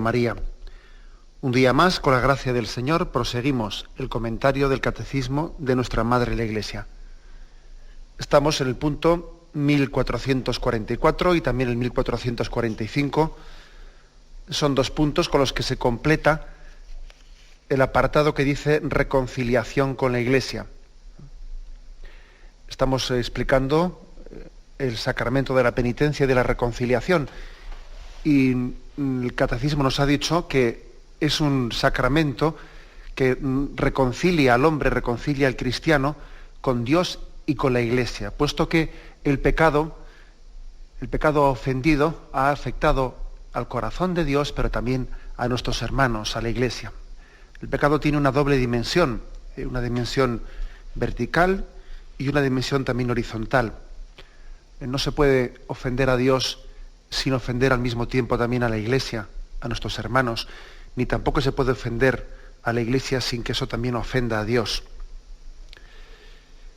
María. Un día más, con la gracia del Señor, proseguimos el comentario del Catecismo de nuestra Madre la Iglesia. Estamos en el punto 1444 y también el 1445. Son dos puntos con los que se completa el apartado que dice reconciliación con la Iglesia. Estamos explicando el sacramento de la penitencia y de la reconciliación. Y el Catecismo nos ha dicho que es un sacramento que reconcilia al hombre, reconcilia al cristiano con Dios y con la Iglesia, puesto que el pecado ofendido ha afectado al corazón de Dios, pero también a nuestros hermanos, a la Iglesia. El pecado tiene una doble dimensión, una dimensión vertical y una dimensión también horizontal. No se puede ofender a Dios sin ofender al mismo tiempo también a la Iglesia, a nuestros hermanos, ni tampoco se puede ofender a la Iglesia sin que eso también ofenda a Dios.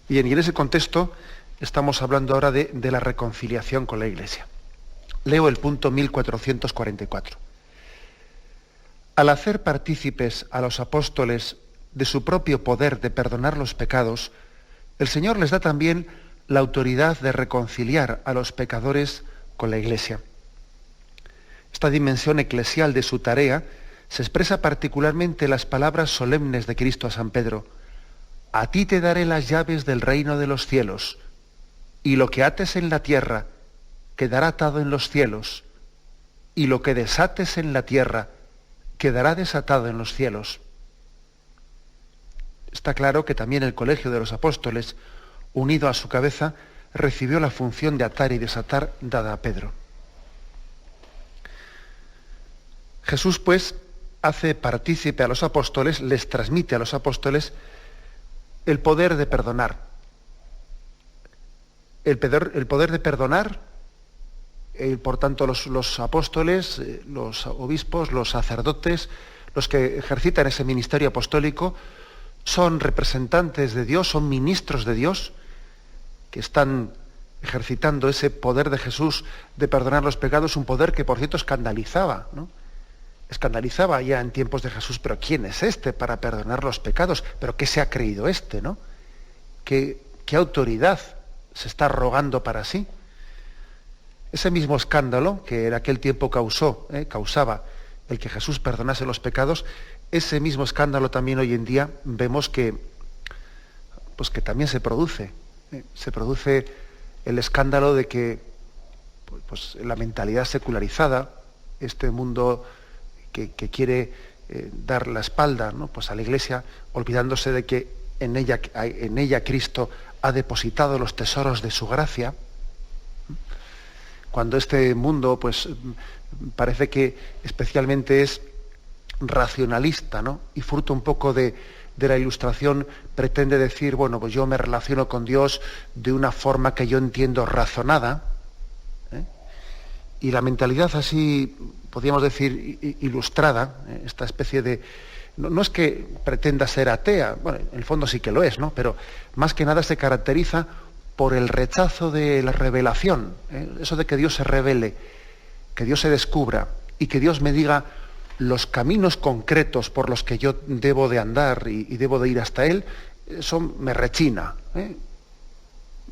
Bien, y en ese contexto estamos hablando ahora de la reconciliación con la Iglesia. Leo el punto 1444. Al hacer partícipes a los apóstoles de su propio poder de perdonar los pecados, el Señor les da también la autoridad de reconciliar a los pecadores con la Iglesia. Esta dimensión eclesial de su tarea se expresa particularmente en las palabras solemnes de Cristo a San Pedro: a ti te daré las llaves del reino de los cielos, y lo que ates en la tierra quedará atado en los cielos, y lo que desates en la tierra quedará desatado en los cielos. Está claro que también el colegio de los apóstoles, unido a su cabeza, recibió la función de atar y desatar dada a Pedro. Jesús, pues, hace partícipe a los apóstoles, les transmite a los apóstoles el poder de perdonar. El poder de perdonar, por tanto, los apóstoles, los obispos, los sacerdotes, los que ejercitan ese ministerio apostólico, son representantes de Dios, son ministros de Dios, que están ejercitando ese poder de Jesús de perdonar los pecados, un poder que, por cierto, escandalizaba, ¿no? Escandalizaba ya en tiempos de Jesús, pero ¿quién es este para perdonar los pecados? ¿Pero qué se ha creído este, no? ¿Qué autoridad se está arrogando para sí? Ese mismo escándalo que en aquel tiempo causaba el que Jesús perdonase los pecados, ese mismo escándalo también hoy en día vemos que también se produce. Se produce el escándalo de que la mentalidad secularizada, este mundo que quiere dar la espalda, ¿no?, pues a la Iglesia, olvidándose de que en ella Cristo ha depositado los tesoros de su gracia. Cuando este mundo parece que especialmente es racionalista, ¿no?, y fruto un poco de la Ilustración, pretende decir, bueno, pues yo me relaciono con Dios de una forma que yo entiendo razonada, y la mentalidad así, podríamos decir, ilustrada, esta especie de... No es que pretenda ser atea, bueno, en el fondo sí que lo es, ¿no?, pero más que nada se caracteriza por el rechazo de la revelación, eso de que Dios se revele, que Dios se descubra y que Dios me diga los caminos concretos por los que yo debo de andar y debo de ir hasta Él. Eso me rechina.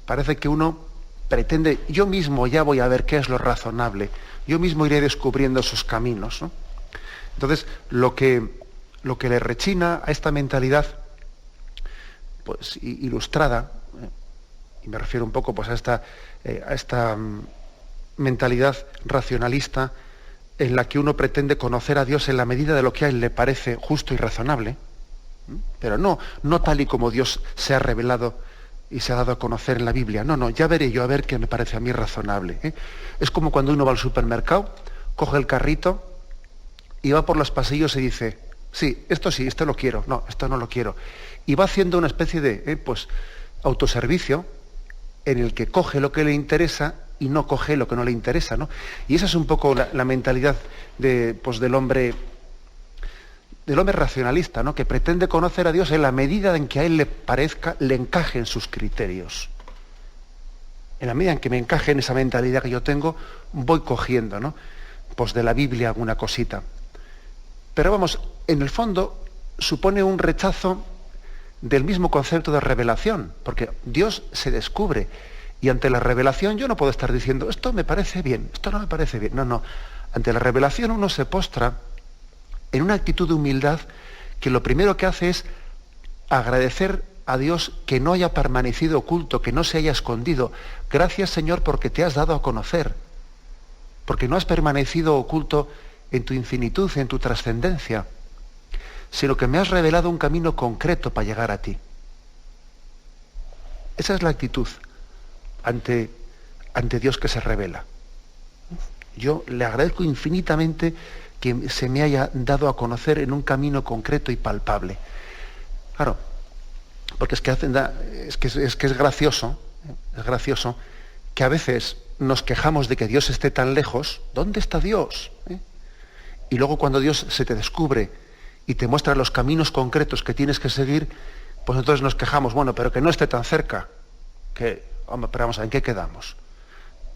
Parece que uno pretende, yo mismo ya voy a ver qué es lo razonable, yo mismo iré descubriendo esos caminos, ¿no? Entonces, lo que le rechina a esta mentalidad, pues ilustrada, y me refiero un poco pues a esta mentalidad racionalista, en la que uno pretende conocer a Dios en la medida de lo que a él le parece justo y razonable, pero no tal y como Dios se ha revelado y se ha dado a conocer en la Biblia. No, ya veré yo a ver qué me parece a mí razonable. Es como cuando uno va al supermercado, coge el carrito y va por los pasillos y dice, sí, esto lo quiero, no, esto no lo quiero. Y va haciendo una especie de autoservicio en el que coge lo que le interesa y no coge lo que no le interesa, ¿no? Y esa es un poco la mentalidad del hombre racionalista, ¿no?, que pretende conocer a Dios en la medida en que a él le parezca, le encaje en sus criterios. En la medida en que me encaje en esa mentalidad que yo tengo, voy cogiendo, ¿no?, pues de la Biblia alguna cosita. Pero vamos, en el fondo supone un rechazo del mismo concepto de revelación, porque Dios se descubre, y ante la revelación yo no puedo estar diciendo, esto me parece bien, esto no me parece bien. No, no. Ante la revelación uno se postra en una actitud de humildad que lo primero que hace es agradecer a Dios que no haya permanecido oculto, que no se haya escondido. Gracias, Señor, porque te has dado a conocer, porque no has permanecido oculto en tu infinitud, en tu trascendencia, sino que me has revelado un camino concreto para llegar a ti. Esa es la actitud ante Dios que se revela. Yo le agradezco infinitamente que se me haya dado a conocer en un camino concreto y palpable. Claro, porque es que es gracioso que a veces nos quejamos de que Dios esté tan lejos. ¿Dónde está Dios? Y luego cuando Dios se te descubre y te muestra los caminos concretos que tienes que seguir, pues entonces nos quejamos, bueno, pero que no esté tan cerca. Pero vamos, ¿en qué quedamos?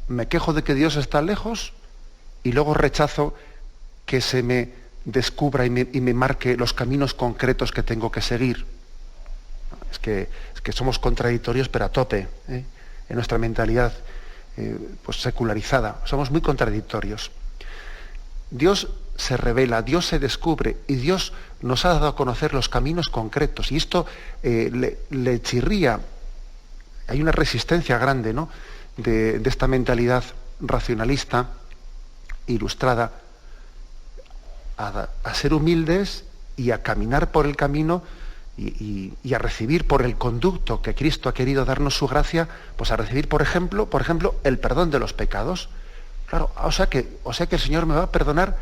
Me quejo de que Dios está lejos y luego rechazo que se me descubra y me marque los caminos concretos que tengo que seguir. Es que somos contradictorios, pero a tope, en nuestra mentalidad pues secularizada. Somos muy contradictorios. Dios se revela, Dios se descubre y Dios nos ha dado a conocer los caminos concretos. Y esto le chirría. Hay una resistencia grande, ¿no?, de esta mentalidad racionalista, ilustrada, a ser humildes y a caminar por el camino y a recibir por el conducto que Cristo ha querido darnos su gracia, pues a recibir, por ejemplo, el perdón de los pecados. Claro, o sea que el Señor me va a perdonar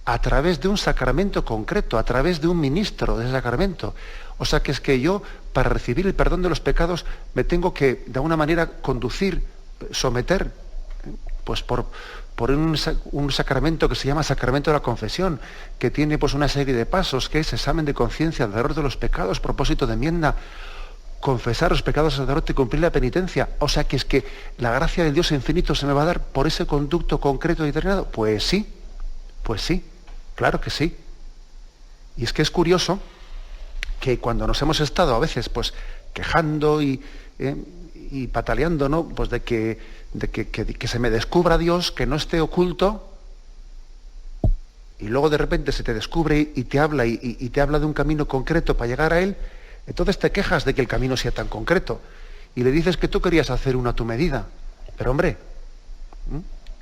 a través de un sacramento concreto, a través de un ministro de ese sacramento. O sea que es que yo, para recibir el perdón de los pecados, me tengo que, de alguna manera, conducir, someter, pues por un sacramento que se llama sacramento de la confesión, que tiene pues una serie de pasos, que es examen de conciencia, alrededor de los pecados, propósito de enmienda, confesar los pecados al sacerdote y cumplir la penitencia. O sea que es que la gracia del Dios infinito se me va a dar por ese conducto concreto y determinado. Pues sí, claro que sí. Y es que es curioso que cuando nos hemos estado a veces pues quejando y pataleando, ¿no?, pues de que se me descubra Dios, que no esté oculto, y luego de repente se te descubre y te habla y te habla de un camino concreto para llegar a Él, entonces te quejas de que el camino sea tan concreto y le dices que tú querías hacer uno a tu medida. Pero hombre,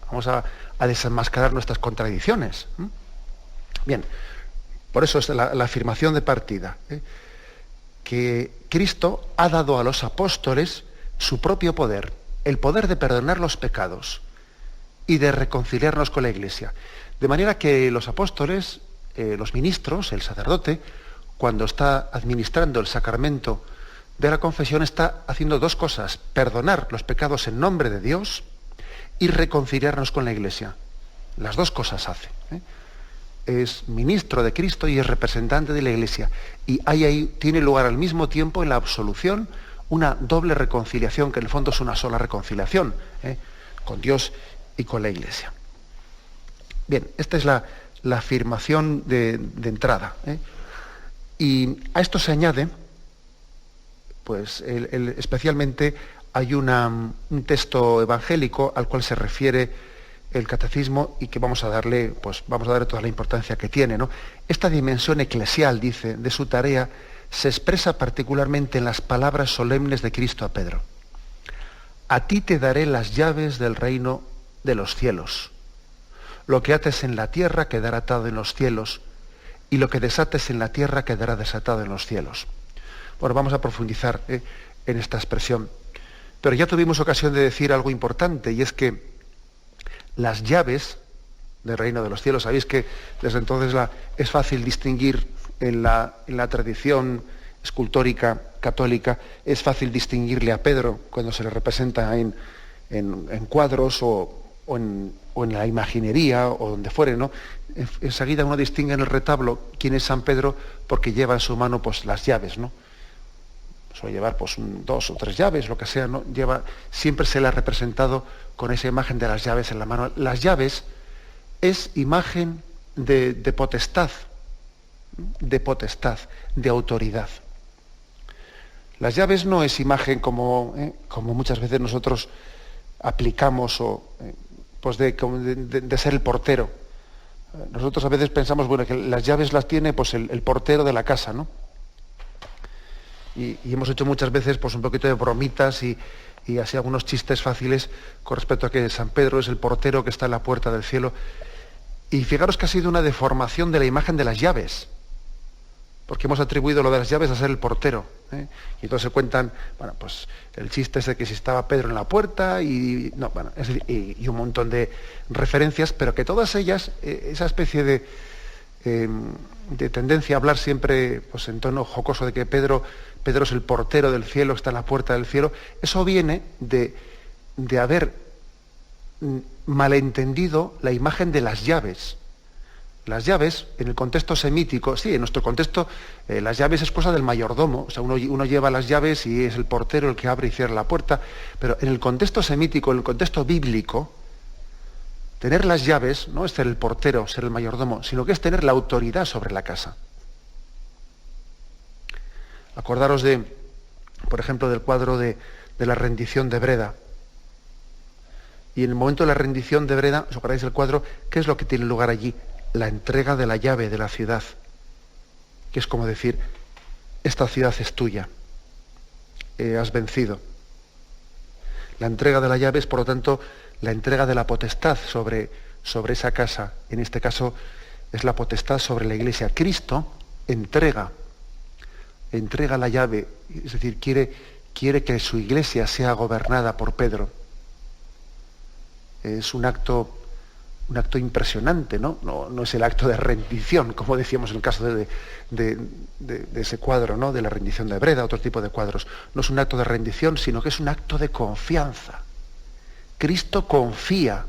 vamos a desenmascarar nuestras contradicciones. Bien, por eso es la afirmación de partida, que Cristo ha dado a los apóstoles su propio poder, el poder de perdonar los pecados y de reconciliarnos con la Iglesia. De manera que los apóstoles, los ministros, el sacerdote, cuando está administrando el sacramento de la confesión, está haciendo dos cosas: perdonar los pecados en nombre de Dios y reconciliarnos con la Iglesia. Las dos cosas hace. Es ministro de Cristo y es representante de la Iglesia. Y ahí tiene lugar al mismo tiempo en la absolución una doble reconciliación, que en el fondo es una sola reconciliación, con Dios y con la Iglesia. Bien, esta es la afirmación de entrada. Y a esto se añade, pues especialmente hay un texto evangélico al cual se refiere el catecismo y que vamos a darle toda la importancia que tiene, ¿no? Esta dimensión eclesial, dice, de su tarea se expresa particularmente en las palabras solemnes de Cristo a Pedro. A ti te daré las llaves del reino de los cielos. Lo que ates en la tierra quedará atado en los cielos, y lo que desates en la tierra quedará desatado en los cielos. Bueno, vamos a profundizar en esta expresión. Pero ya tuvimos ocasión de decir algo importante, y es que las llaves del reino de los cielos, sabéis que desde entonces es fácil distinguir en la tradición escultórica católica, es fácil distinguirle a Pedro cuando se le representa en cuadros o en la imaginería o donde fuere, ¿no? Enseguida uno distingue en el retablo quién es San Pedro porque lleva en su mano pues las llaves, ¿no? Suele llevar pues 2 o 3 llaves, lo que sea, ¿no? Siempre se le ha representado con esa imagen de las llaves en la mano. Las llaves es imagen de potestad, de potestad, de autoridad. Las llaves no es imagen como muchas veces nosotros aplicamos pues de ser el portero. Nosotros a veces pensamos, bueno, que las llaves las tiene pues el portero de la casa, ¿no? Y hemos hecho muchas veces pues un poquito de bromitas y así algunos chistes fáciles con respecto a que San Pedro es el portero que está en la puerta del cielo. Y fijaros que ha sido una deformación de la imagen de las llaves, porque hemos atribuido lo de las llaves a ser el portero. Y entonces se cuentan, bueno, pues el chiste es de que si estaba Pedro en la puerta y un montón de referencias, pero que todas ellas, esa especie de tendencia a hablar siempre pues en tono jocoso de que Pedro es el portero del cielo, está en la puerta del cielo, eso viene de haber malentendido la imagen de las llaves. Las llaves, en el contexto semítico, sí, en nuestro contexto, las llaves es cosa del mayordomo, o sea, uno lleva las llaves y es el portero el que abre y cierra la puerta, pero en el contexto semítico, en el contexto bíblico, tener las llaves no es ser el portero, ser el mayordomo, sino que es tener la autoridad sobre la casa. Acordaros por ejemplo, del cuadro de la rendición de Breda. Y en el momento de la rendición de Breda, ¿os acordáis del cuadro? ¿Qué es lo que tiene lugar allí? La entrega de la llave de la ciudad, que es como decir, esta ciudad es tuya, has vencido. La entrega de la llave es, por lo tanto, la entrega de la potestad sobre esa casa. En este caso, es la potestad sobre la Iglesia. Cristo entrega la llave, es decir, quiere que su Iglesia sea gobernada por Pedro. Es un acto impresionante, ¿no? No es el acto de rendición, como decíamos en el caso de ese cuadro, ¿no? De la rendición de Breda, otro tipo de cuadros. No es un acto de rendición, sino que es un acto de confianza. Cristo confía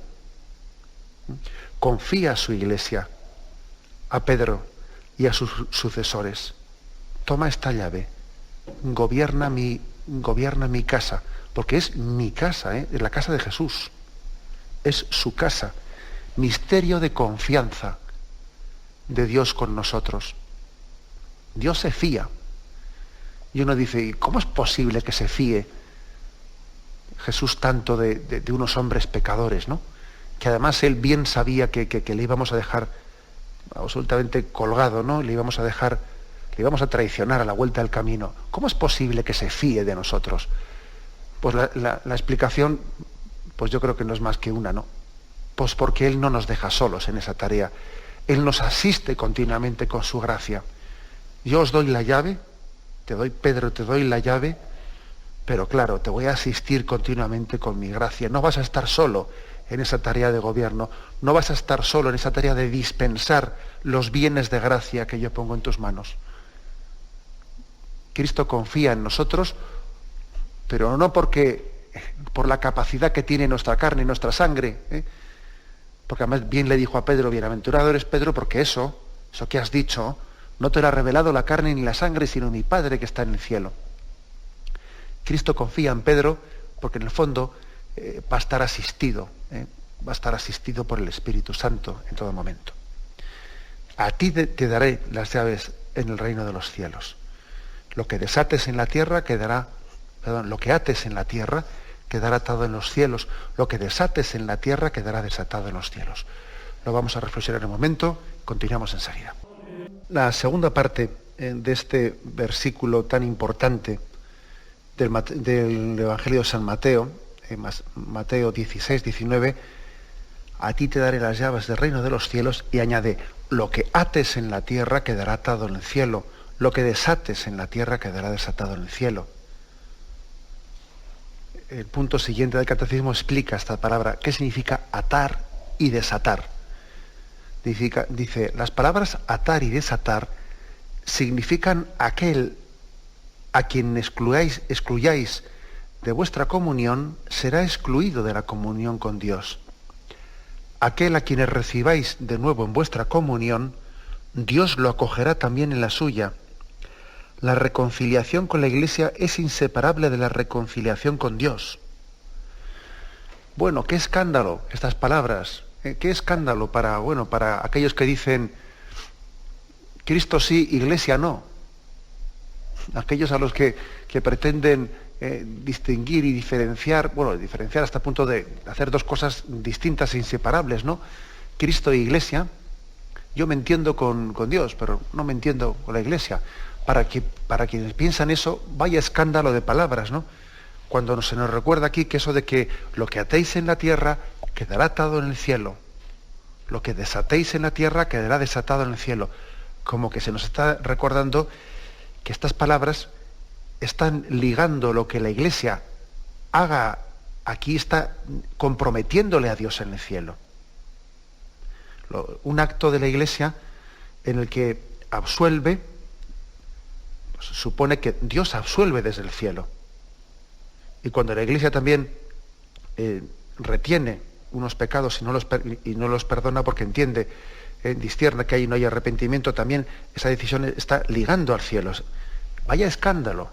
a su Iglesia, a Pedro y a sus sucesores. Toma esta llave, gobierna mi casa, porque es mi casa, es la casa de Jesús. Es su casa. Misterio de confianza de Dios con nosotros. Dios se fía. Y uno dice, ¿cómo es posible que se fíe Jesús tanto de unos hombres pecadores, ¿no? Que además él bien sabía que le íbamos a dejar absolutamente colgado, ¿no? Le íbamos a traicionar a la vuelta del camino. ¿Cómo es posible que se fíe de nosotros? Pues la explicación, pues yo creo que no es más que una, ¿no? Pues porque Él no nos deja solos en esa tarea. Él nos asiste continuamente con su gracia. Yo os doy la llave, Pedro, te doy la llave, pero claro, te voy a asistir continuamente con mi gracia. No vas a estar solo en esa tarea de gobierno, no vas a estar solo en esa tarea de dispensar los bienes de gracia que yo pongo en tus manos. Cristo confía en nosotros, pero no por la capacidad que tiene nuestra carne y nuestra sangre, porque además bien le dijo a Pedro, bienaventurado eres Pedro, porque eso que has dicho, no te lo ha revelado la carne ni la sangre, sino mi Padre que está en el cielo. Cristo confía en Pedro porque en el fondo va a estar asistido por el Espíritu Santo en todo momento. A ti te daré las llaves en el reino de los cielos. Lo que desates en la tierra lo que ates en la tierra quedará atado en los cielos. Lo que desates en la tierra quedará desatado en los cielos. Lo vamos a reflexionar en un momento, continuamos enseguida. La segunda parte de este versículo tan importante del Evangelio de San Mateo, Mateo 16, 19, a ti te daré las llaves del reino de los cielos, y añade, lo que ates en la tierra quedará atado en el cielo, lo que desates en la tierra quedará desatado en el cielo. El punto siguiente del catecismo explica esta palabra, qué significa atar y desatar. Dice, las palabras atar y desatar significan aquel a quien excluyáis de vuestra comunión será excluido de la comunión con Dios. Aquel a quien recibáis de nuevo en vuestra comunión, Dios lo acogerá también en la suya. La reconciliación con la Iglesia es inseparable de la reconciliación con Dios. Bueno, qué escándalo estas palabras. Qué escándalo para aquellos que dicen Cristo sí, Iglesia no. Aquellos a los que pretenden distinguir y diferenciar, bueno, diferenciar hasta el punto de hacer dos cosas distintas e inseparables, ¿no? Cristo e Iglesia. Yo me entiendo con Dios, pero no me entiendo con la Iglesia. Para quienes piensan eso, vaya escándalo de palabras, ¿no? Cuando se nos recuerda aquí que eso de que lo que atéis en la tierra quedará atado en el cielo, lo que desatéis en la tierra quedará desatado en el cielo. Como que se nos está recordando que estas palabras están ligando lo que la Iglesia haga aquí, está comprometiéndole a Dios en el cielo. Un acto de la Iglesia en el que absuelve, pues supone que Dios absuelve desde el cielo. Y cuando la Iglesia también retiene unos pecados y no los perdona porque entiende, discierne que ahí no hay arrepentimiento, también esa decisión está ligando al cielo. Vaya escándalo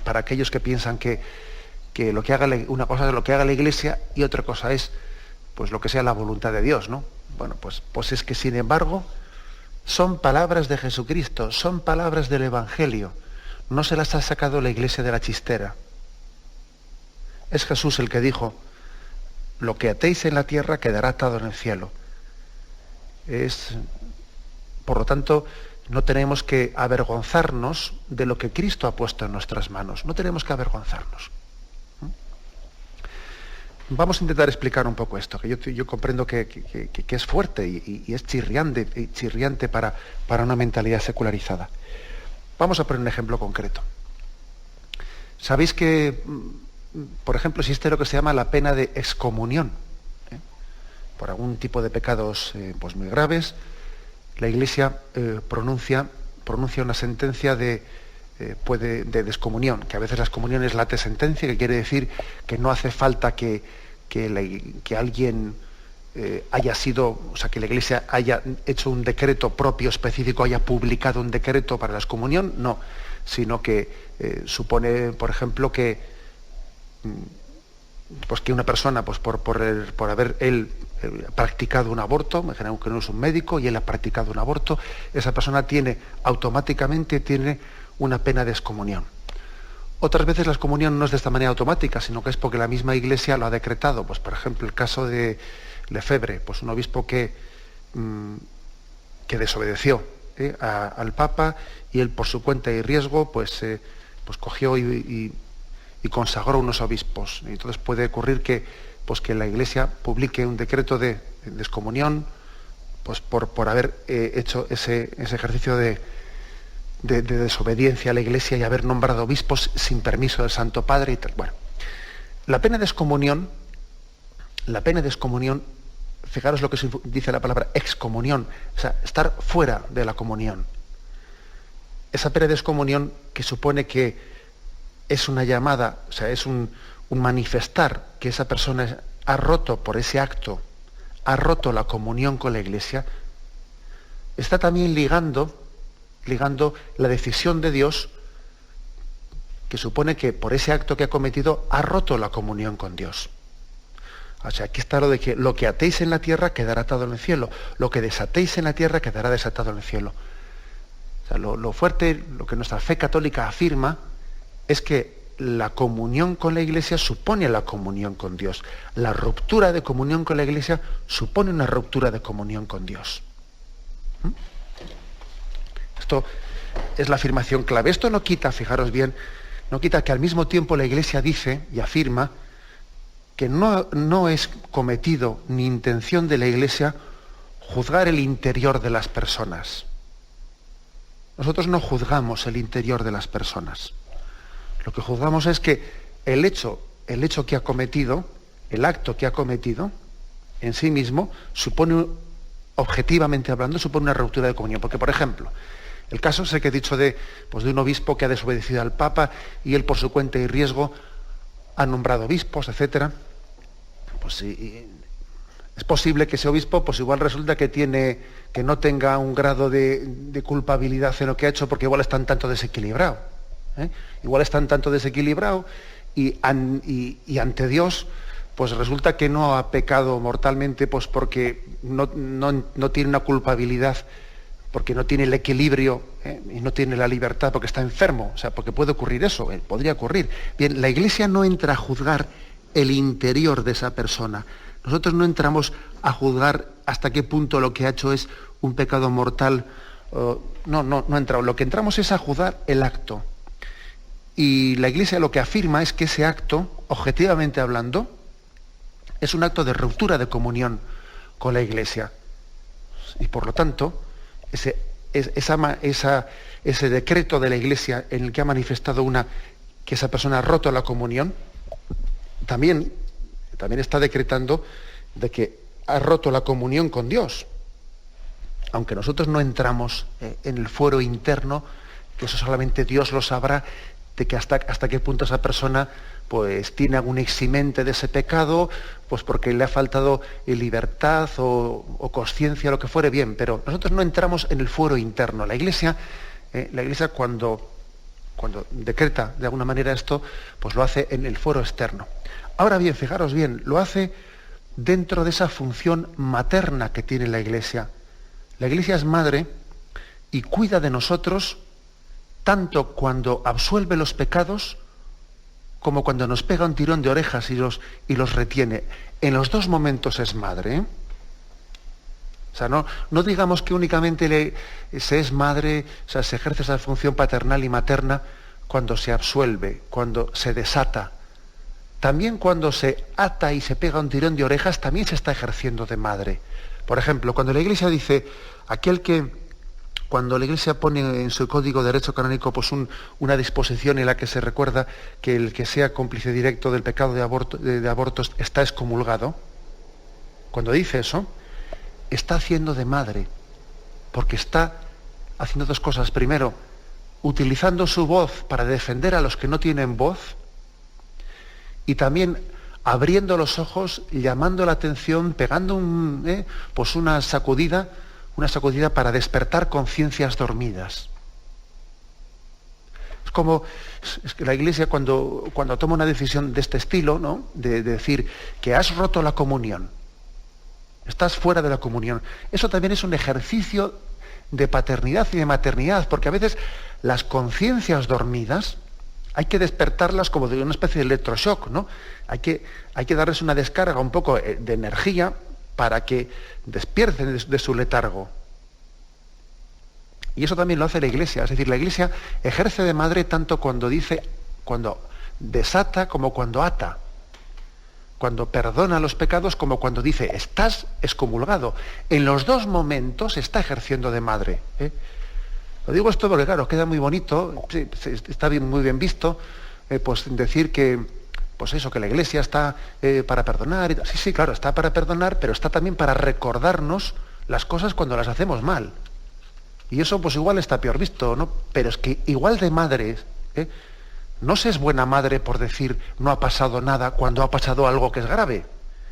para aquellos que piensan que lo que haga una cosa es lo que haga la Iglesia y otra cosa es pues lo que sea la voluntad de Dios, ¿no? Bueno, pues es que sin embargo son palabras de Jesucristo, son palabras del Evangelio. No se las ha sacado la Iglesia de la chistera. Es Jesús el que dijo: lo que atéis en la tierra quedará atado en el cielo. Por lo tanto, no tenemos que avergonzarnos de lo que Cristo ha puesto en nuestras manos. No tenemos que avergonzarnos. Vamos a intentar explicar un poco esto, que yo comprendo que es fuerte y es chirriante para una mentalidad secularizada. Vamos a poner un ejemplo concreto. Sabéis que, por ejemplo, existe lo que se llama la pena de excomunión. Por algún tipo de pecados pues muy graves, la Iglesia pronuncia una sentencia de descomunión, que a veces la excomunión es late sentencia, que quiere decir que no hace falta que alguien haya sido, o sea, que la Iglesia haya hecho un decreto propio específico, haya publicado un decreto para la excomunión, no, sino que supone, por ejemplo, que una persona, pues por haber él practicado un aborto, imaginemos que no es un médico y él ha practicado un aborto, esa persona automáticamente tiene una pena de excomunión. Otras veces la excomunión no es de esta manera automática, sino que es porque la misma Iglesia lo ha decretado. Pues, por ejemplo, el caso de Lefebvre, pues un obispo que desobedeció al Papa, y él por su cuenta y riesgo pues cogió y consagró unos obispos. Y entonces puede ocurrir que la Iglesia publique un decreto de excomunión pues por haber hecho ese ejercicio de desobediencia a la Iglesia y haber nombrado obispos sin permiso del Santo Padre y tal. Bueno, la pena de excomunión, fijaros lo que dice la palabra excomunión, o sea, estar fuera de la comunión. Esa pena de excomunión, que supone que es una llamada, o sea, es un manifestar que esa persona ha roto por ese acto, ha roto la comunión con la Iglesia, está también ligando la decisión de Dios, que supone que por ese acto que ha cometido ha roto la comunión con Dios. O sea, aquí está lo de que lo que atéis en la tierra quedará atado en el cielo, lo que desatéis en la tierra quedará desatado en el cielo. O sea, lo fuerte, lo que nuestra fe católica afirma, es que la comunión con la Iglesia supone la comunión con Dios. La ruptura de comunión con la Iglesia supone una ruptura de comunión con Dios. Esto es la afirmación clave. Esto no quita, fijaros bien, no quita que al mismo tiempo la Iglesia dice y afirma que no es cometido ni intención de la Iglesia juzgar el interior de las personas. Nosotros no juzgamos el interior de las personas. Lo que juzgamos es que el hecho que ha cometido, el acto que ha cometido, en sí mismo, supone, objetivamente hablando, supone una ruptura de comunión. Porque, por ejemplo, el caso ese que he dicho de un obispo que ha desobedecido al Papa y él por su cuenta y riesgo ha nombrado obispos, etcétera. Pues sí, es posible que ese obispo, pues igual resulta que no tenga un grado de culpabilidad en lo que ha hecho, porque igual está un tanto desequilibrado. Igual está un tanto desequilibrado y ante Dios, pues resulta que no ha pecado mortalmente, pues porque no tiene una culpabilidad porque no tiene el equilibrio y no tiene la libertad porque está enfermo, o sea, porque puede ocurrir eso, podría ocurrir. Bien, la Iglesia no entra a juzgar el interior de esa persona. Nosotros no entramos a juzgar hasta qué punto lo que ha hecho es un pecado mortal. No entramos. Lo que entramos es a juzgar el acto. Y la Iglesia lo que afirma es que ese acto, objetivamente hablando, es un acto de ruptura de comunión con la Iglesia. Y por lo tanto, ese decreto de la Iglesia en el que ha manifestado que esa persona ha roto la comunión, también está decretando de que ha roto la comunión con Dios. Aunque nosotros no entramos en el fuero interno, que eso solamente Dios lo sabrá, de que hasta qué punto esa persona pues tiene algún eximente de ese pecado, pues porque le ha faltado libertad o conciencia, lo que fuere, bien, pero nosotros no entramos en el fuero interno. La Iglesia cuando decreta de alguna manera esto, pues lo hace en el fuero externo. Ahora bien, fijaros bien, lo hace dentro de esa función materna que tiene la Iglesia. La Iglesia es madre y cuida de nosotros tanto cuando absuelve los pecados como cuando nos pega un tirón de orejas y los retiene. En los dos momentos es madre. O sea, no digamos que únicamente se es madre, o sea, se ejerce esa función paternal y materna cuando se absuelve, cuando se desata. También cuando se ata y se pega un tirón de orejas, también se está ejerciendo de madre. Por ejemplo, cuando la Iglesia dice, cuando la Iglesia pone en su código de derecho canónico pues una disposición en la que se recuerda que el que sea cómplice directo del pecado de abortos está excomulgado, cuando dice eso, está haciendo de madre, porque está haciendo dos cosas. Primero, utilizando su voz para defender a los que no tienen voz, y también abriendo los ojos, llamando la atención, pegando una sacudida para despertar conciencias dormidas. Es que la Iglesia cuando toma una decisión de este estilo, ¿no?, de decir que has roto la comunión, estás fuera de la comunión, eso también es un ejercicio de paternidad y de maternidad, porque a veces las conciencias dormidas hay que despertarlas como de una especie de electroshock, ¿no? Hay que darles una descarga un poco de energía para que despierten de su letargo. Y eso también lo hace la Iglesia, es decir, la Iglesia ejerce de madre tanto cuando desata como cuando ata, cuando perdona los pecados como cuando dice, estás excomulgado. En los dos momentos está ejerciendo de madre. Lo digo esto porque, claro, queda muy bonito, sí, está muy bien visto, pues decir que, pues eso, que la Iglesia está para perdonar. Sí, claro, está para perdonar, pero está también para recordarnos las cosas cuando las hacemos mal. Y eso pues igual está peor visto, ¿no? Pero es que igual de madre, no se es buena madre por decir no ha pasado nada cuando ha pasado algo que es grave.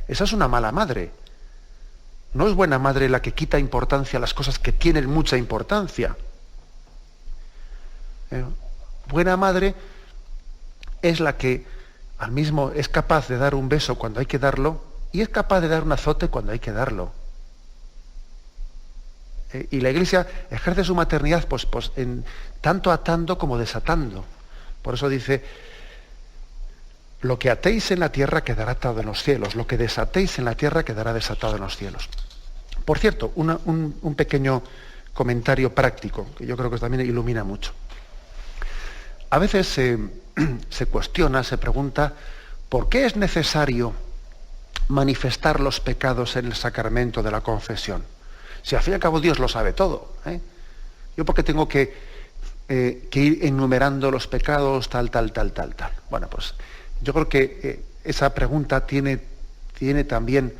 Esa es una mala madre. No es buena madre la que quita importancia a las cosas que tienen mucha importancia. Buena madre es la que al mismo es capaz de dar un beso cuando hay que darlo y es capaz de dar un azote cuando hay que darlo. Y la Iglesia ejerce su maternidad pues tanto atando como desatando. Por eso dice, lo que atéis en la tierra quedará atado en los cielos, lo que desatéis en la tierra quedará desatado en los cielos. Por cierto, un pequeño comentario práctico, que yo creo que también ilumina mucho. A veces se cuestiona, se pregunta, ¿por qué es necesario manifestar los pecados en el sacramento de la confesión? Si al fin y al cabo Dios lo sabe todo. ¿Yo por qué tengo que ir enumerando los pecados tal? Bueno, pues yo creo que esa pregunta tiene también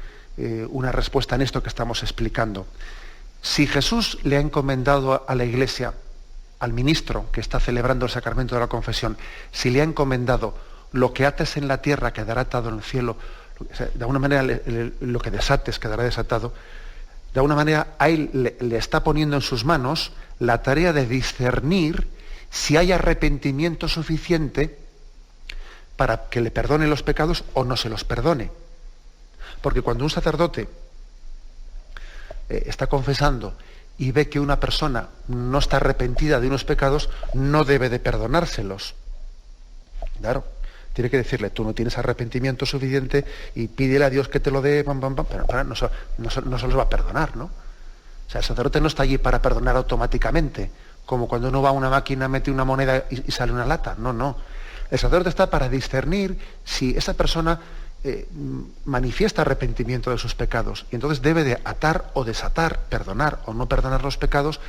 una respuesta en esto que estamos explicando. Si Jesús le ha encomendado a la Iglesia, al ministro que está celebrando el sacramento de la confesión, si le ha encomendado lo que ates en la tierra quedará atado en el cielo, de alguna manera lo que desates quedará desatado, de alguna manera a él le está poniendo en sus manos la tarea de discernir si hay arrepentimiento suficiente para que le perdone los pecados o no se los perdone. Porque cuando un sacerdote está confesando y ve que una persona no está arrepentida de unos pecados, no debe de perdonárselos. Claro, tiene que decirle, tú no tienes arrepentimiento suficiente y pídele a Dios que te lo dé, pero no se los va a perdonar, ¿no? O sea, el sacerdote no está allí para perdonar automáticamente, como cuando uno va a una máquina, mete una moneda y sale una lata. No, no. El sacerdote está para discernir si esa persona manifiesta arrepentimiento de sus pecados, y entonces debe de atar o desatar, perdonar o no perdonar los pecados,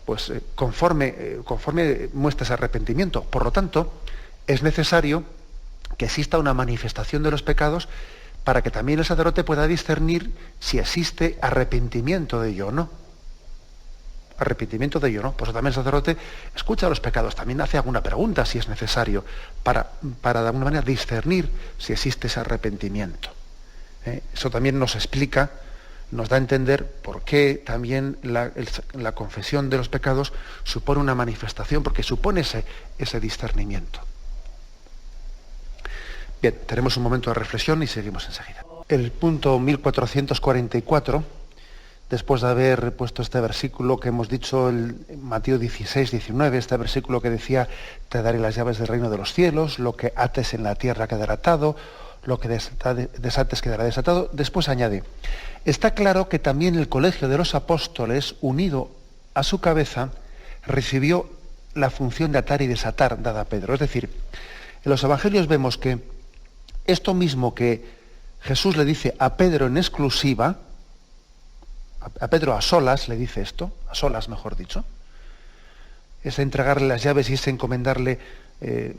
pues conforme muestra ese arrepentimiento. Por lo tanto, es necesario que exista una manifestación de los pecados para que también el sacerdote pueda discernir si existe arrepentimiento de ello o no. Arrepentimiento de ello, ¿no? Por eso también el sacerdote escucha los pecados, también hace alguna pregunta si es necesario, para de alguna manera discernir si existe ese arrepentimiento. Eso también nos explica, nos da a entender por qué también la confesión de los pecados supone una manifestación, porque supone ese discernimiento. Bien, tenemos un momento de reflexión y seguimos enseguida. El punto 1444, después de haber puesto este versículo que hemos dicho, el Mateo 16, 19, este versículo que decía, te daré las llaves del reino de los cielos, lo que ates en la tierra quedará atado, lo que desates quedará desatado. Después añade, está claro que también el colegio de los apóstoles, unido a su cabeza, recibió la función de atar y desatar dada a Pedro. Es decir, en los evangelios vemos que esto mismo que Jesús le dice a Pedro en exclusiva, a Pedro a solas le dice esto, a solas mejor dicho, es entregarle las llaves y es encomendarle,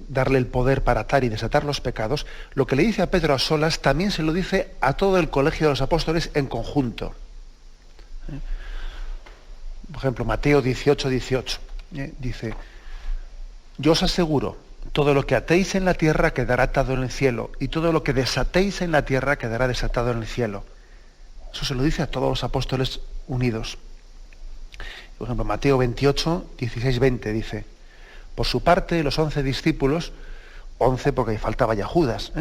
darle el poder para atar y desatar los pecados. Lo que le dice a Pedro a solas también se lo dice a todo el colegio de los apóstoles en conjunto. Por ejemplo, Mateo 18, 18, dice, yo os aseguro, todo lo que atéis en la tierra quedará atado en el cielo, y todo lo que desatéis en la tierra quedará desatado en el cielo. Eso se lo dice a todos los apóstoles unidos. Por ejemplo, Mateo 28, 16, 20 dice, por su parte, los 11 discípulos, 11 porque faltaba ya Judas,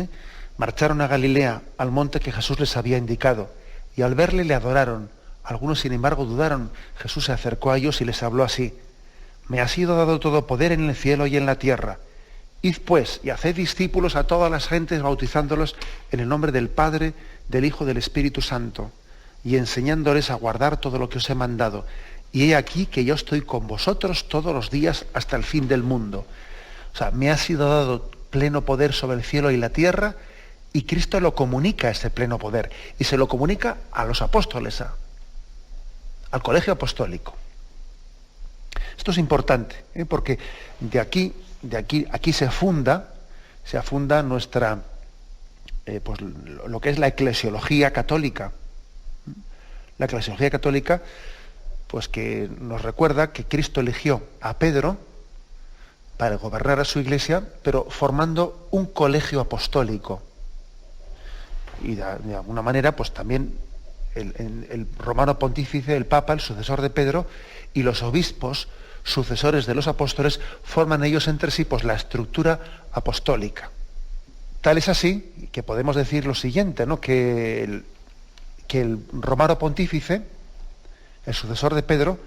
marcharon a Galilea, al monte que Jesús les había indicado, y al verle le adoraron. Algunos, sin embargo, dudaron. Jesús se acercó a ellos y les habló así, me ha sido dado todo poder en el cielo y en la tierra. Id pues y haced discípulos a todas las gentes, bautizándolos en el nombre del Padre, del Hijo, del Espíritu Santo, y enseñándoles a guardar todo lo que os he mandado. Y he aquí que yo estoy con vosotros todos los días hasta el fin del mundo. O sea, me ha sido dado pleno poder sobre el cielo y la tierra, y Cristo lo comunica, ese pleno poder, y se lo comunica a los apóstoles, al colegio apostólico. Esto es importante, porque aquí se funda nuestra, pues, lo que es la eclesiología católica. La eclesiología católica, pues que nos recuerda que Cristo eligió a Pedro para gobernar a su iglesia, pero formando un colegio apostólico. Y de alguna manera, pues también el romano pontífice, el Papa, el sucesor de Pedro, y los obispos, sucesores de los apóstoles, forman ellos entre sí pues la estructura apostólica. Tal es así que podemos decir lo siguiente, ¿no? que el romano pontífice, el sucesor de Pedro,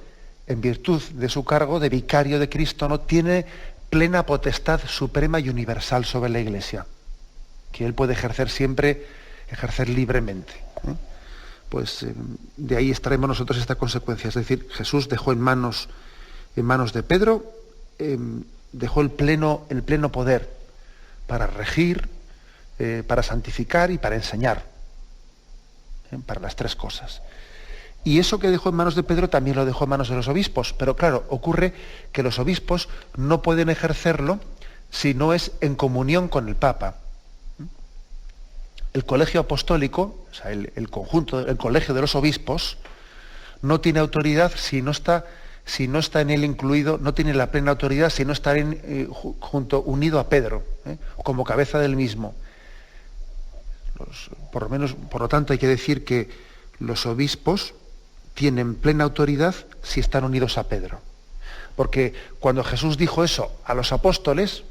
en virtud de su cargo de vicario de Cristo, no tiene plena potestad suprema y universal sobre la Iglesia, que él puede ejercer siempre, ejercer libremente. Pues de ahí extraemos nosotros esta consecuencia, es decir, Jesús dejó en manos de Pedro, dejó el pleno poder para regir, para santificar y para enseñar, para las tres cosas. Y eso que dejó en manos de Pedro también lo dejó en manos de los obispos, pero claro, ocurre que los obispos no pueden ejercerlo si no es en comunión con el Papa. El colegio apostólico, o sea, el conjunto, el colegio de los obispos, no tiene autoridad si no está en él incluido, no tiene la plena autoridad si no está unido a Pedro, como cabeza del mismo. Por lo tanto, hay que decir que los obispos tienen plena autoridad si están unidos a Pedro. Porque cuando Jesús dijo eso a los apóstoles,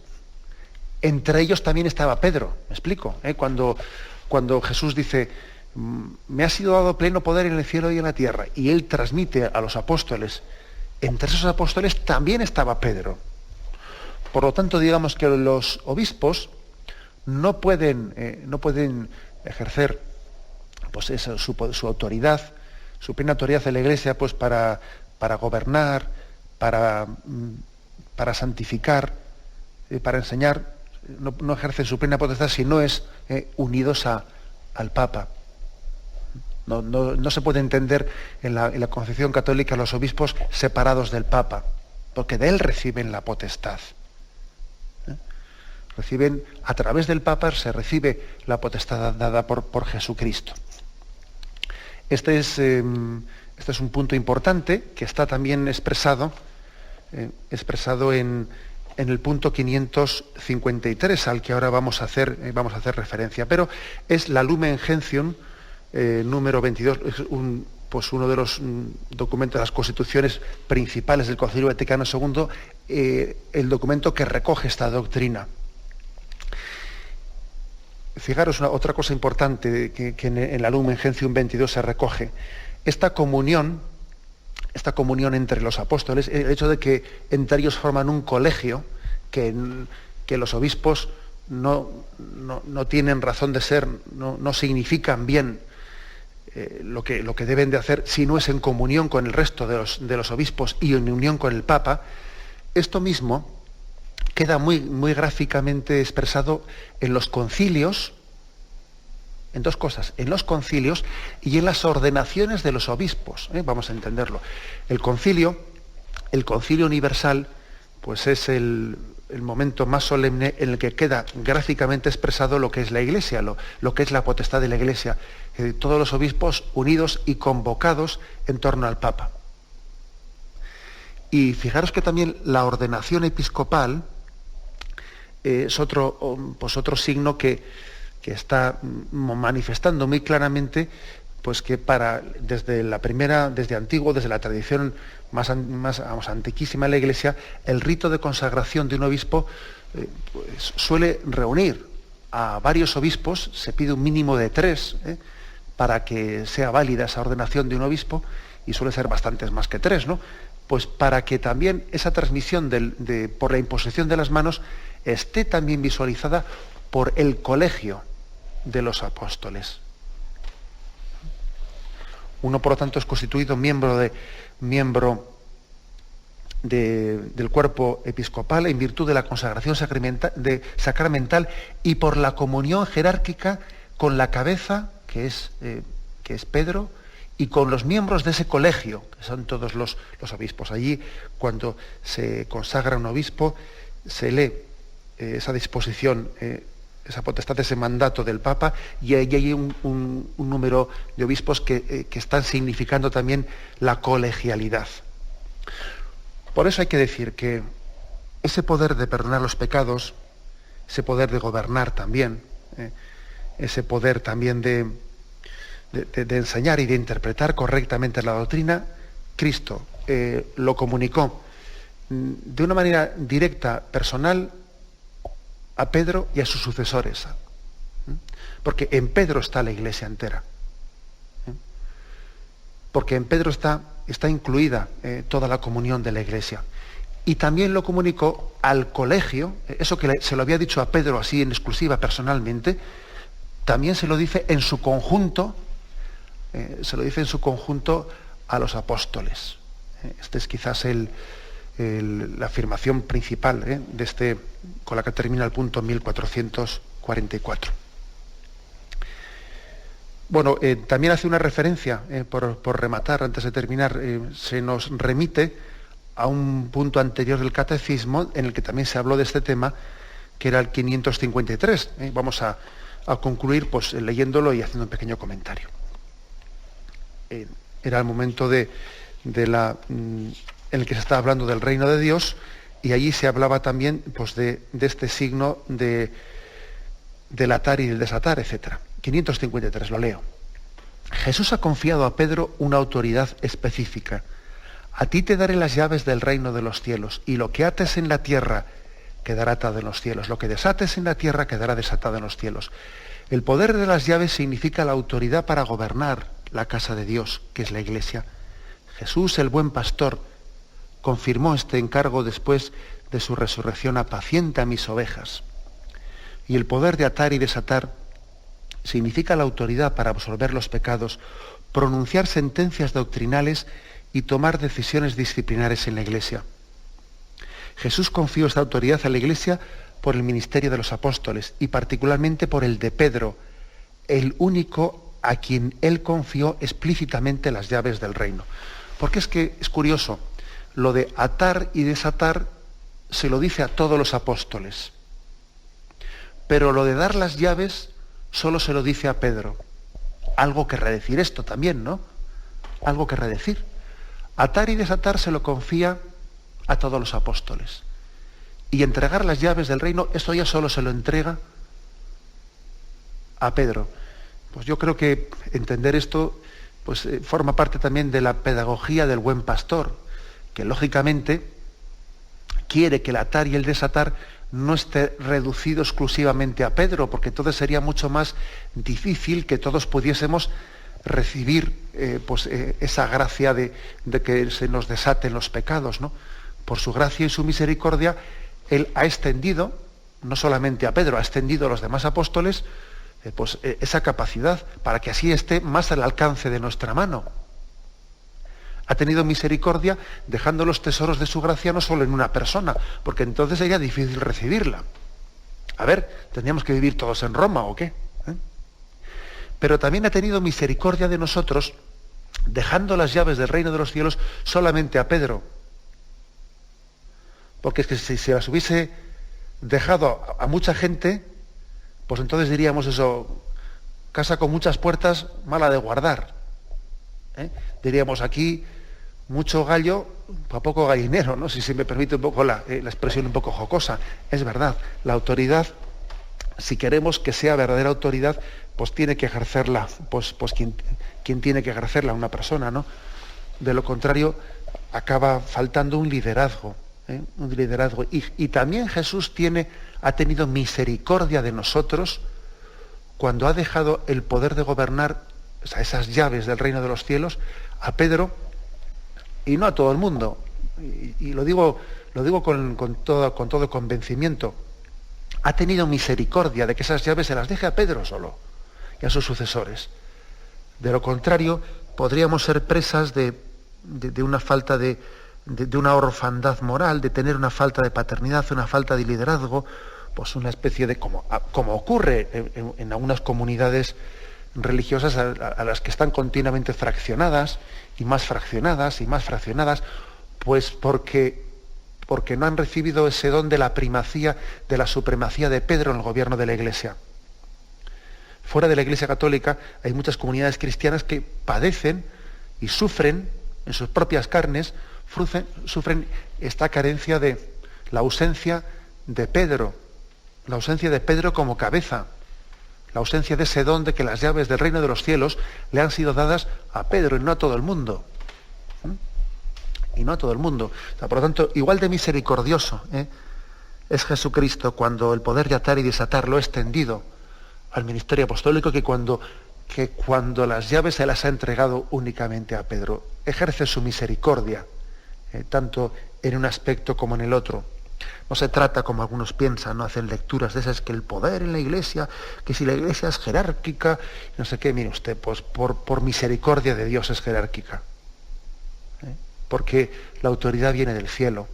entre ellos también estaba Pedro, ¿me explico? Cuando Jesús dice, me ha sido dado pleno poder en el cielo y en la tierra. Y él transmite a los apóstoles. Entre esos apóstoles también estaba Pedro. Por lo tanto, digamos que los obispos no pueden ejercer pues su autoridad, su plena autoridad en la Iglesia, pues para gobernar, para santificar, para enseñar. No ejercen su plena potestad si no es unidos al Papa. No se puede entender en la concepción católica los obispos separados del Papa, porque de él reciben la potestad. Reciben, a través del Papa se recibe la potestad dada por Jesucristo. Este es un punto importante que está también expresado en el punto 553, al que ahora vamos a hacer referencia. Pero es la Lumen Gentium, número 22, es uno de los documentos de las constituciones principales del Concilio Vaticano II, el documento que recoge esta doctrina. Fijaros otra cosa importante que en la Lumen Gentium 22 se recoge. Esta comunión entre los apóstoles, el hecho de que entre ellos forman un colegio, que los obispos no tienen razón de ser, no significan bien lo que deben de hacer si no es en comunión con el resto de los obispos y en unión con el Papa. Esto mismo queda muy, muy gráficamente expresado en los concilios, en dos cosas, en los concilios y en las ordenaciones de los obispos. Vamos a entenderlo. El concilio universal, pues es el momento más solemne en el que queda gráficamente expresado lo que es la Iglesia, lo que es la potestad de la Iglesia. Todos los obispos unidos y convocados en torno al Papa. Y fijaros que también la ordenación episcopal es otro signo que está manifestando muy claramente, pues que desde antiguo, desde la tradición más antiquísima de la Iglesia, el rito de consagración de un obispo pues suele reunir a varios obispos. Se pide un mínimo de 3 para que sea válida esa ordenación de un obispo, y suele ser bastantes más que 3, ¿no? Pues para que también esa transmisión por la imposición de las manos esté también visualizada por el colegio de los apóstoles. Uno, por lo tanto, es constituido miembro del cuerpo episcopal en virtud de la consagración sacramental y por la comunión jerárquica con la cabeza, que es Pedro, y con los miembros de ese colegio, que son todos los obispos. Allí, cuando se consagra un obispo, se lee esa disposición, esa potestad, ese mandato del Papa, y ahí hay un número de obispos que están significando también la colegialidad. Por eso hay que decir que ese poder de perdonar los pecados, ese poder de gobernar también, ese poder también de enseñar y de interpretar correctamente la doctrina, Cristo lo comunicó de una manera directa, personal, a Pedro y a sus sucesores. Porque en Pedro está la Iglesia entera. Porque en Pedro está incluida toda la comunión de la Iglesia. Y también lo comunicó al colegio, eso que se lo había dicho a Pedro así en exclusiva personalmente, también se lo dice en su conjunto, a los apóstoles. Este es quizás la afirmación principal con la que termina el punto 1444. Bueno, también hace una referencia, por rematar, antes de terminar, se nos remite a un punto anterior del Catecismo en el que también se habló de este tema, que era el 553. Vamos a concluir pues, leyéndolo y haciendo un pequeño comentario. Era el momento en el que se estaba hablando del reino de Dios, y allí se hablaba también pues, de este signo del atar y del desatar, etc. 553, lo leo. Jesús ha confiado a Pedro una autoridad específica. A ti te daré las llaves del reino de los cielos, y lo que ates en la tierra quedará atado en los cielos, lo que desates en la tierra quedará desatado en los cielos. El poder de las llaves significa la autoridad para gobernar la casa de Dios, que es la Iglesia. Jesús, el buen pastor, confirmó este encargo después de su resurrección: apacienta mis ovejas. Y el poder de atar y desatar significa la autoridad para absolver los pecados, pronunciar sentencias doctrinales y tomar decisiones disciplinares en la Iglesia. Jesús confió esta autoridad a la Iglesia por el ministerio de los apóstoles y particularmente por el de Pedro, el único a quien él confió explícitamente las llaves del reino. Porque es que es curioso, lo de atar y desatar se lo dice a todos los apóstoles, pero lo de dar las llaves solo se lo dice a Pedro. Algo que redecir esto también, ¿no? Algo que redecir. Atar y desatar se lo confía a todos los apóstoles. Y entregar las llaves del reino, esto ya solo se lo entrega a Pedro. Pues yo creo que entender esto pues, forma parte también de la pedagogía del buen pastor, que lógicamente quiere que el atar y el desatar no esté reducido exclusivamente a Pedro, porque entonces sería mucho más difícil que todos pudiésemos recibir esa gracia de que se nos desaten los pecados, ¿no? Por su gracia y su misericordia, Él ha extendido, no solamente a Pedro, ha extendido a los demás apóstoles, esa capacidad para que así esté más al alcance de nuestra mano. Ha tenido misericordia dejando los tesoros de su gracia no solo en una persona, porque entonces sería difícil recibirla. A ver, ¿tendríamos que vivir todos en Roma o qué? Pero también ha tenido misericordia de nosotros dejando las llaves del reino de los cielos solamente a Pedro. Porque es que si se las hubiese dejado a mucha gente, pues entonces diríamos eso, casa con muchas puertas, mala de guardar. Diríamos aquí, mucho gallo, para poco gallinero, ¿no? Si se me permite un poco la expresión un poco jocosa. Es verdad, la autoridad, si queremos que sea verdadera autoridad, pues tiene que ejercerla, pues quien tiene que ejercerla, una persona, ¿no? De lo contrario, acaba faltando un liderazgo. Un liderazgo. Y también Jesús ha tenido misericordia de nosotros cuando ha dejado el poder de gobernar, o sea, esas llaves del reino de los cielos, a Pedro, y no a todo el mundo. Y lo digo con todo convencimiento. Ha tenido misericordia de que esas llaves se las deje a Pedro solo y a sus sucesores. De lo contrario, podríamos ser presas de una falta de una orfandad moral, de tener una falta de paternidad, una falta de liderazgo, pues una especie de, como ocurre en algunas comunidades religiosas a las que están continuamente fraccionadas, y más fraccionadas, y más fraccionadas, pues porque no han recibido ese don de la primacía, de la supremacía de Pedro en el gobierno de la Iglesia. Fuera de la Iglesia católica hay muchas comunidades cristianas que padecen y sufren en sus propias carnes, sufren esta carencia de la ausencia de Pedro como cabeza, la ausencia de ese don de que las llaves del reino de los cielos le han sido dadas a Pedro y no a todo el mundo. Y no a todo el mundo. O sea, por lo tanto, igual de misericordioso es Jesucristo cuando el poder de atar y desatar lo ha extendido al ministerio apostólico que cuando las llaves se las ha entregado únicamente a Pedro. Ejerce su misericordia, tanto en un aspecto como en el otro. No se trata, como algunos piensan, no hacen lecturas de esas, que el poder en la Iglesia, que si la Iglesia es jerárquica, no sé qué, mire usted, pues por misericordia de Dios es jerárquica. Porque la autoridad viene del cielo.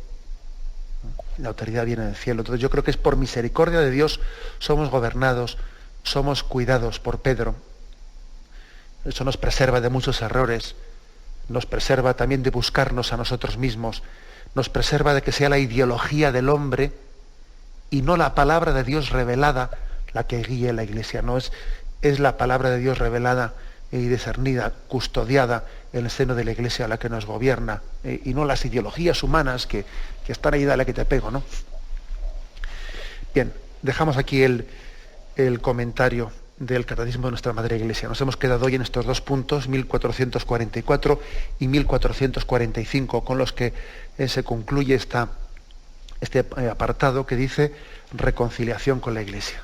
La autoridad viene del cielo. Entonces yo creo que es por misericordia de Dios somos gobernados, somos cuidados por Pedro. Eso nos preserva de muchos errores, nos preserva también de buscarnos a nosotros mismos, nos preserva de que sea la ideología del hombre y no la palabra de Dios revelada la que guíe la Iglesia. No es la palabra de Dios revelada y discernida, custodiada en el seno de la Iglesia a la que nos gobierna, y no las ideologías humanas que están ahí, dale que te pego, ¿no? Bien, dejamos aquí el comentario del Catecismo de nuestra Madre Iglesia. Nos hemos quedado hoy en estos dos puntos, 1444 y 1445, con los que se concluye este apartado que dice reconciliación con la Iglesia.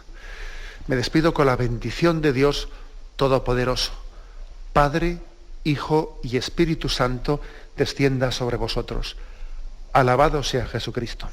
Me despido con la bendición de Dios Todopoderoso, Padre, Hijo y Espíritu Santo, descienda sobre vosotros. Alabado sea Jesucristo.